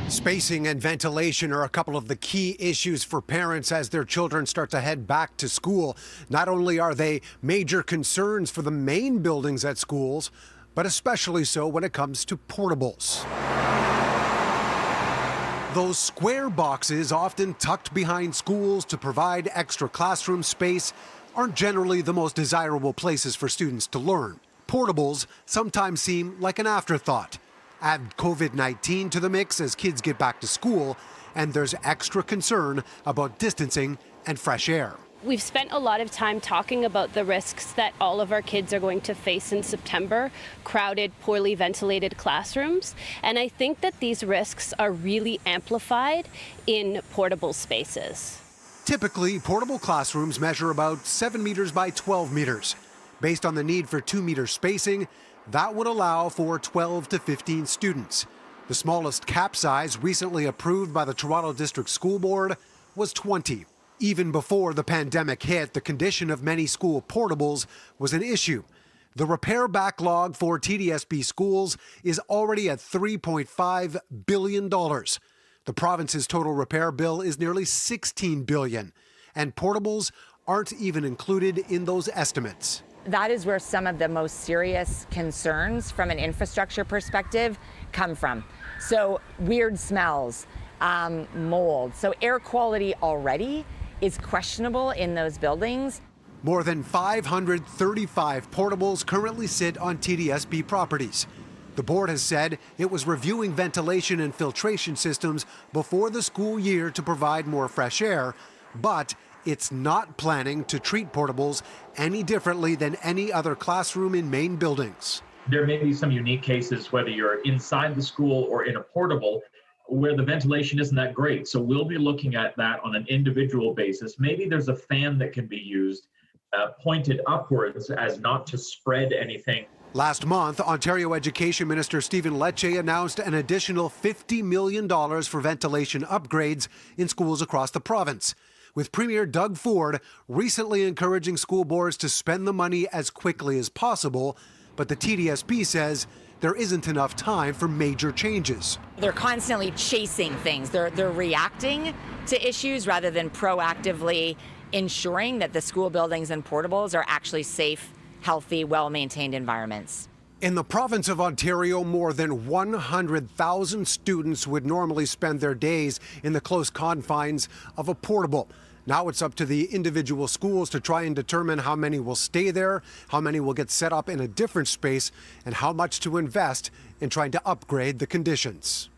Spacing and ventilation are a couple of the key issues for parents as their children start to head back to school. Not only are they major concerns for the main buildings at schools, but especially so when it comes to portables. Those square boxes, often tucked behind schools to provide extra classroom space, aren't generally the most desirable places for students to learn. Portables sometimes seem like an afterthought. Add COVID-19 to the mix as kids get back to school, and there's extra concern about distancing and fresh air. We've spent a lot of time talking about the risks that all of our kids are going to face in September, crowded, poorly ventilated classrooms. And I think that these risks are really amplified in portable spaces. Typically, portable classrooms measure about 7 meters by 12 meters. Based on the need for 2-meter spacing, that would allow for 12 to 15 students. The smallest cap size recently approved by the Toronto District School Board was 20. Even before the pandemic hit, the condition of many school portables was an issue. The repair backlog for TDSB schools is already at $3.5 billion. The province's total repair bill is nearly $16 billion, and portables aren't even included in those estimates. That is where some of the most serious concerns from an infrastructure perspective come from. So weird smells, mold. So air quality already is questionable in those buildings. More than 535 portables currently sit on TDSB properties. The board has said it was reviewing ventilation and filtration systems before the school year to provide more fresh air, but it's not planning to treat portables any differently than any other classroom in main buildings. There may be some unique cases, whether you're inside the school or in a portable, where the ventilation isn't that great. So we'll be looking at that on an individual basis. Maybe there's a fan that can be used pointed upwards as not to spread anything. Last month, Ontario Education Minister Stephen Lecce announced an additional $50 million for ventilation upgrades in schools across the province, with Premier Doug Ford recently encouraging school boards to spend the money as quickly as possible. But the TDSB says there isn't enough time for major changes. They're constantly chasing things. They're reacting to issues rather than proactively ensuring that the school buildings and portables are actually safe, healthy, well-maintained environments. In the province of Ontario, more than 100,000 students would normally spend their days in the close confines of a portable. Now it's up to the individual schools to try and determine how many will stay there, how many will get set up in a different space, and how much to invest in trying to upgrade the conditions.